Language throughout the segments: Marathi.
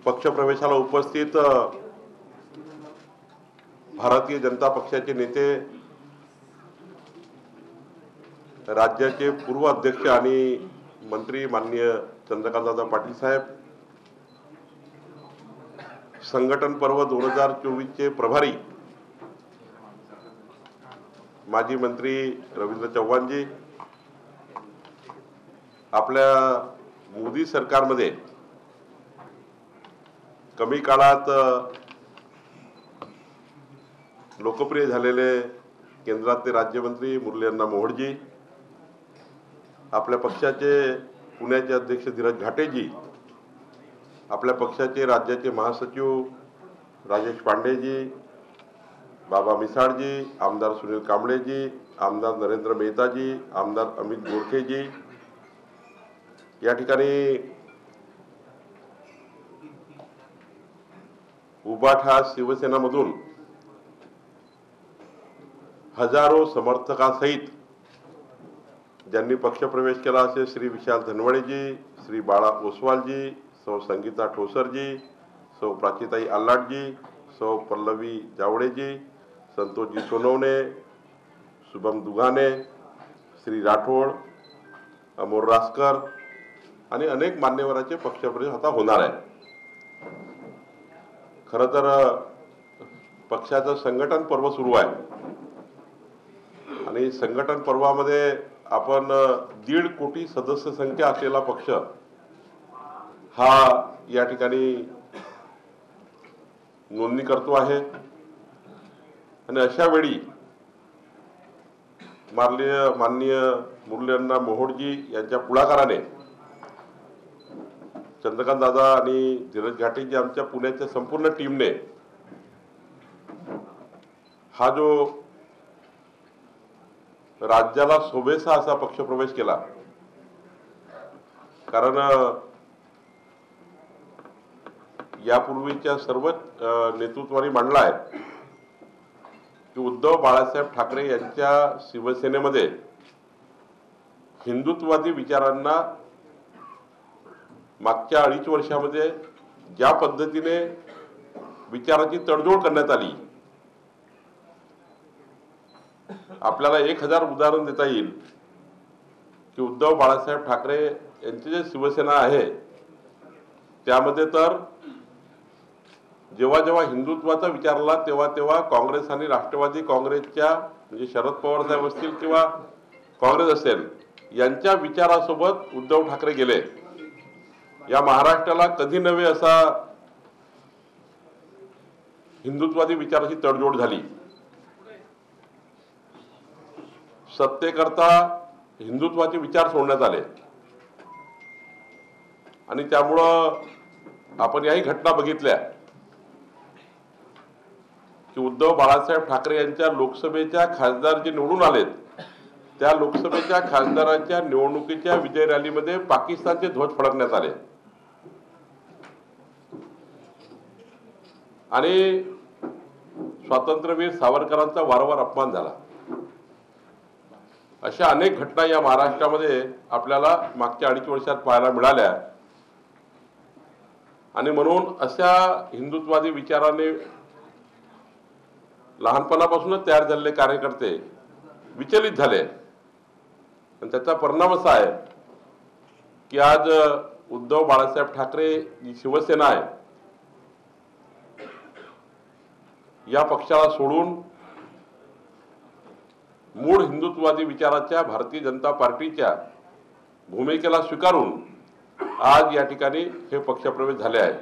पक्षप्रवेशाला उपस्थित भारतीय जनता पक्षाचे नेते, राज्याचे पूर्व अध्यक्ष आणि मंत्री माननीय चंद्रकांतदादा पाटील साहेब, संघटन पर्व 2024 चे प्रभारी माजी मंत्री रवींद्र चव्हाण जी, आपल्या मोदी सरकारमध्ये कमी काळात लोकप्रिय झालेले केंद्रातले राज्यमंत्री मुरलीधर मोहोळजी, आपल्या पक्षाचे पुण्याचे अध्यक्ष धीरज घाटेजी, आपल्या पक्षाचे राज्याचे महासचिव राजेश पांडेजी, बाबा मिसाळजी, आमदार सुनील कांबळेजी, आमदार नरेंद्र मेहताजी, आमदार अमित गोरखेजी, या ठिकाणी उबाठा शिवसेनामधून हजारो समर्थकासहित ज्यांनी पक्षप्रवेश केला असे श्री विशाल धनवडेजी, श्री बाळा ओसवालजी, सौ संगीता ठोसरजी, सौ प्राचीताई आल्लाटजी, सौ पल्लवी जावडेजी, संतोषजी सोनवणे, शुभम दुगाने, श्री राठोड, अमोल रासकर आणि अनेक मान्यवरांचे पक्षप्रवेश आता होणार आहे। खरं तर पक्षाचं संघटन पर्व सुरू आहे आणि संघटन पर्वामध्ये आपण 1.5 कोटी सदस्य संख्या असलेला पक्ष हा या ठिकाणी नोंदणी करतो आहे आणि अशा वेळी माननीय मुरलीधर मोहोळजी यांच्या पुढाकाराने चंद्रकांत दादा आणि धीरज घाटेजी आमच्या पुण्याच्या संपूर्ण टीमने हा जो राज्याला शोभेसा असा पक्षप्रवेश केला, कारण यापूर्वीच्या सर्व नेतृत्वाने मांडला आहे की उद्धव बाळासाहेब ठाकरे यांच्या शिवसेनेमध्ये हिंदुत्ववादी विचारांना मागच्या 2.5 वर्षामध्ये ज्या पद्धतीने विचाराची तडजोड करण्यात आली, आपल्याला 1000 उदाहरण देता येईल की उद्धव बाळासाहेब ठाकरे यांची जे शिवसेना आहे त्यामध्ये तर जेव्हा जेव्हा हिंदुत्वाचा विचार आला तेव्हा काँग्रेस आणि राष्ट्रवादी काँग्रेसच्या म्हणजे शरद पवार साहेब असतील किंवा काँग्रेस असेल यांच्या विचारासोबत उद्धव ठाकरे गेले। या महाराष्ट्राला कधी नव्हे असा हिंदुत्वादी विचाराची तडजोड झाली। सत्तेकरता हिंदुत्वाचे विचार सोडण्यात आले आणि त्यामुळं आपण याही घटना बघितल्या की उद्धव बाळासाहेब ठाकरे यांच्या लोकसभेच्या खासदार जे निवडून आलेत त्या लोकसभेच्या खासदारांच्या निवडणुकीच्या विजय रॅलीमध्ये पाकिस्तानचे ध्वज फडकण्यात आले आणि स्वातंत्र्यवीर सावरकरांचा वारंवार अपमान झाला। अशा अनेक घटना या महाराष्ट्रामध्ये आपल्याला मागच्या 2.5 वर्षात पाहायला मिळाल्या आणि म्हणून अशा हिंदुत्ववादी विचाराने लहानपणापासूनच तयार झालेले कार्यकर्ते विचलित झाले आणि त्याचा परिणाम असा आहे की आज उद्धव बाळासाहेब ठाकरे जी शिवसेना आहे या पक्षाला सोडून मूळ हिंदुत्ववादी विचाराच्या भारतीय जनता पार्टीच्या भूमिकेला स्वीकारून आज या ठिकाणी हे पक्षप्रवेश झाले आहे।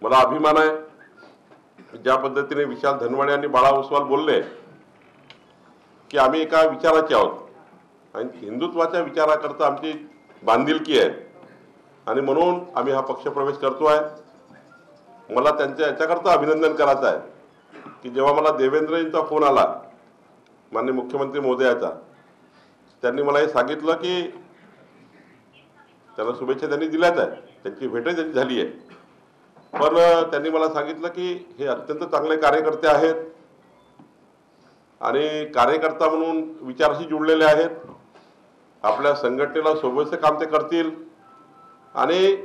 मला अभिमान आहे ज्या पद्धतीने विशाल धनवडे आणि बाळा ओसवाल बोलले की आम्ही एका विचाराचे आहोत आणि हिंदुत्वाच्या विचाराकरता आमची बांधिलकी आहे आणि म्हणून आम्ही हा पक्षप्रवेश करतो आहे। मला त्यांच्या याच्याकरता अभिनंदन करायचं आहे की जेव्हा मला देवेंद्रजींचा फोन आला माननीय मुख्यमंत्री महोदयाचा, त्यांनी मला हे सांगितलं की त्यांना शुभेच्छा त्यांनी दिल्याच आहे, त्यांची भेटही त्यांची झाली आहे, पण त्यांनी मला सांगितलं की हे अत्यंत चांगले कार्यकर्ते आहेत आणि कार्यकर्ता म्हणून विचाराशी जुळलेले आहेत, आपल्या संघटनेला सोबतचे काम ते करतील आणि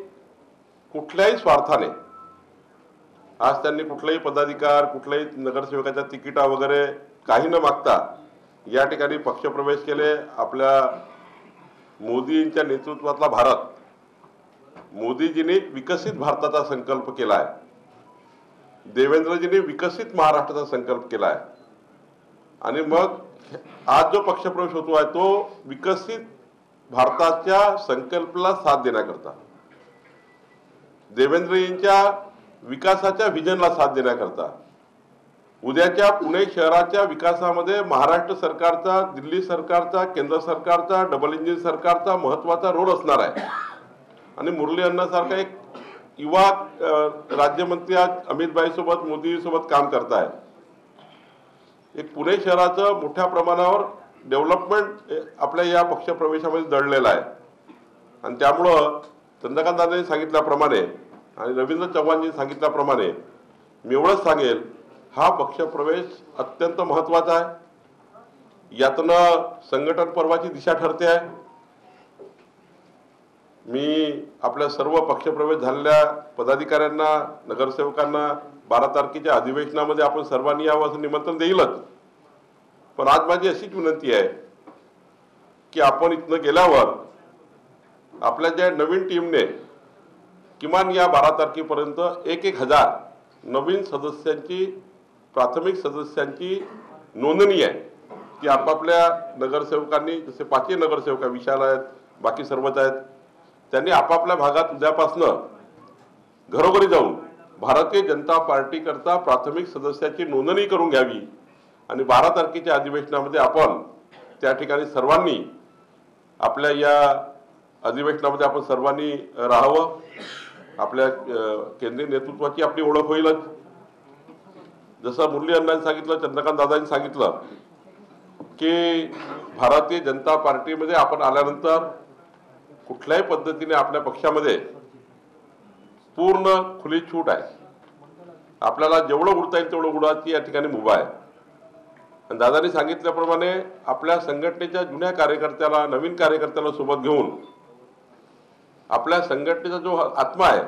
कुठल्याही स्वार्थाने आज त्यांनी कुठलाही पदाधिकार, कुठल्याही नगरसेवकाच्या तिकिटा वगैरे काही न मागता या ठिकाणी पक्षप्रवेश केले। आपल्या मोदींच्या नेतृत्वातला भारत, मोदीजींनी विकसित भारताचा संकल्प केलाय, देवेंद्रजींनी विकसित महाराष्ट्राचा संकल्प केलाय आणि मग आज जो पक्षप्रवेश होतो आहे तो विकसित भारताच्या संकल्पाला साथ देण्याकरता, देवेंद्रजींच्या विकासाच्या विजनला साथ देण्याकरता, उद्याच्या पुणे शहराच्या विकासामध्ये महाराष्ट्र सरकारचा, दिल्ली सरकारचा, केंद्र सरकारचा, डबल इंजिन सरकारचा महत्त्वाचा रोल असणार आहे। आणि मुरली अण्णासारखा एक युवा राज्यमंत्री आज अमित भाई सोबत, मोदी सोबत काम करताय। एक पुणे शहराचं मोठ्या प्रमाणावर डेव्हलपमेंट आपल्या या पक्षप्रवेशामध्ये दडलेलं आहे आणि त्यामुळं चंद्रकांत दादांनी सांगितल्याप्रमाणे आणि रवींद्र चव्हाणजींनी सांगितल्याप्रमाणे मी एवढंच सांगेल, हा पक्षप्रवेश अत्यंत महत्त्वाचा आहे। यातनं संघटन पर्वाची दिशा ठरते आहे। मी आपल्या सर्व पक्षप्रवेश झालेल्या पदाधिकाऱ्यांना, नगरसेवकांना 12 तारखेच्या अधिवेशनामध्ये आपण सर्वांनी यावं असं निमंत्रण देईलच, पण आज माझी अशीच विनंती आहे की आपण इथनं गेल्यावर आपल्या ज्या नवीन टीमने किमान या 12 तारखेपर्यंत 1,000 नवीन सदस्यांची, प्राथमिक सदस्यांची नोंदणी आहे ती आपापल्या नगरसेवकांनी, जसे 5 नगरसेवक विशाल आहेत, बाकी सर्वच आहेत, त्यांनी आपापल्या भागात उद्यापासनं घरोघरी जाऊन भारतीय जनता पार्टी करता प्राथमिक सदस्याची नोंदणी करून घ्यावी आणि 12 तारखेच्या अधिवेशनामध्ये आपण त्या ठिकाणी सर्वांनी आपल्या या अधिवेशनामध्ये आपण सर्वांनी राहावं। आपल्या केंद्रीय नेतृत्वाची आपली ओळख होईलच। जसं मुरली अण्णांनी सांगितलं, चंद्रकांत दादांनी सांगितलं की भारतीय जनता पार्टीमध्ये आपण आल्यानंतर कुठल्याही पद्धतीने आपल्या पक्षामध्ये पूर्ण खुली छूट आहे। आपल्याला जेवढं उडता येईल तेवढं उडायची या ठिकाणी मुभा आहे। आणि दादांनी सांगितल्याप्रमाणे आपल्या संघटनेच्या जुन्या कार्यकर्त्याला, नवीन कार्यकर्त्याला सोबत घेऊन आपल्या संघटनेचा जो आत्मा आहे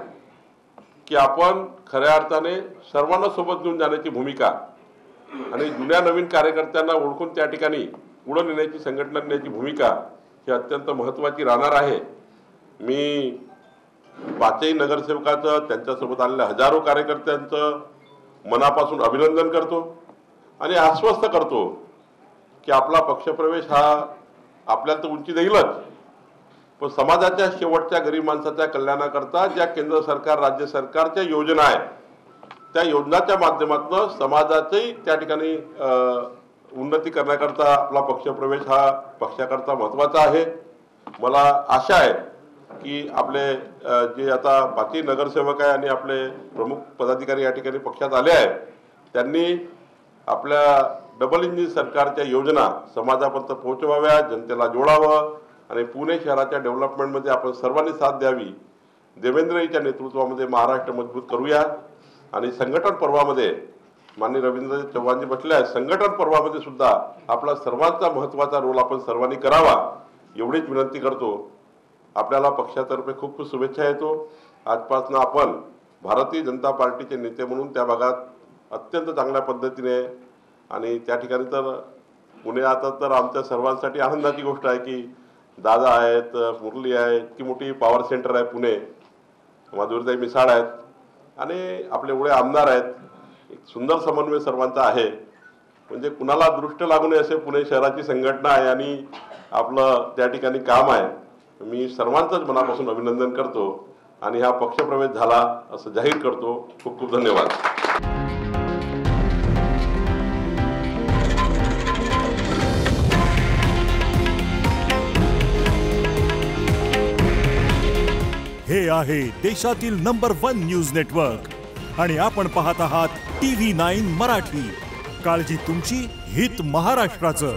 की आपण खऱ्या अर्थाने सर्वांना सोबत घेऊन जाण्याची भूमिका आणि जुन्या नवीन कार्यकर्त्यांना ओळखून त्या ठिकाणी पुढे नेण्याची, संघटना नेण्याची भूमिका ही अत्यंत महत्त्वाची राहणार आहे। मी 5 नगरसेवकाचं, त्यांच्यासोबत आलेल्या हजारो कार्यकर्त्यांचं मनापासून अभिनंदन करतो आणि आश्वस्त करतो की आपला पक्षप्रवेश हा आपल्याला तर उंची देईलच, पण समाजाच्या शेवटच्या गरीब माणसाच्या कल्याणाकरता ज्या केंद्र सरकार, राज्य सरकारच्या योजना आहेत त्या योजनाच्या माध्यमातून समाजाची त्या ठिकाणी उन्नती करण्याकरता आपला पक्षप्रवेश हा पक्षाकरता महत्त्वाचा आहे। मला आशा आहे की आपले जे आता 5 नगरसेवक आहे आणि आपले प्रमुख पदाधिकारी या ठिकाणी पक्षात आले आहेत, त्यांनी आपल्या डबल इंजिन सरकारच्या योजना समाजापर्यंत पोहोचवाव्या, जनतेला जोडावं आणि पुणे शहराच्या डेव्हलपमेंटमध्ये आपण सर्वांनी साथ द्यावी। देवेंद्रजींच्या नेतृत्वामध्ये महाराष्ट्र मजबूत करूया आणि संघटन पर्वामध्ये माननीय रवींद्र चव्हाणजी बसले आहेत, संघटन पर्वामध्ये सुद्धा आपला सर्वांचा महत्त्वाचा रोल आपण सर्वांनी करावा एवढीच विनंती करतो। आपल्याला पक्षातर्फे खूप खूप शुभेच्छा येतो। आजपासून आपण भारतीय जनता पार्टीचे नेते म्हणून त्या भागात अत्यंत चांगल्या पद्धतीने आणि त्या ठिकाणी तर पुणे आता तर आमच्या सर्वांसाठी आनंदाची गोष्ट आहे की दादा आहेत, मुरली आहे, इतकी मोठी पॉवर सेंटर आहे पुणे, माधुरीताई मिसाळ आहेत आणि आपले एवढे आमदार आहेत, एक सुंदर समन्वय सर्वांचा आहे। म्हणजे कुणाला दृष्ट लागू नये असे पुणे शहराची संघटना आहे आणि आपलं त्या ठिकाणी काम आहे। मी सर्वांचंच मनापासून अभिनंदन करतो आणि हा पक्षप्रवेश झाला असं जाहीर करतो। खूप खूप धन्यवाद। हे आहे देशातील नंबर 1 न्यूज नेटवर्क आणि आपण पाहत आहात TV9 मराठी। काळजी तुमची, हित महाराष्ट्राचं।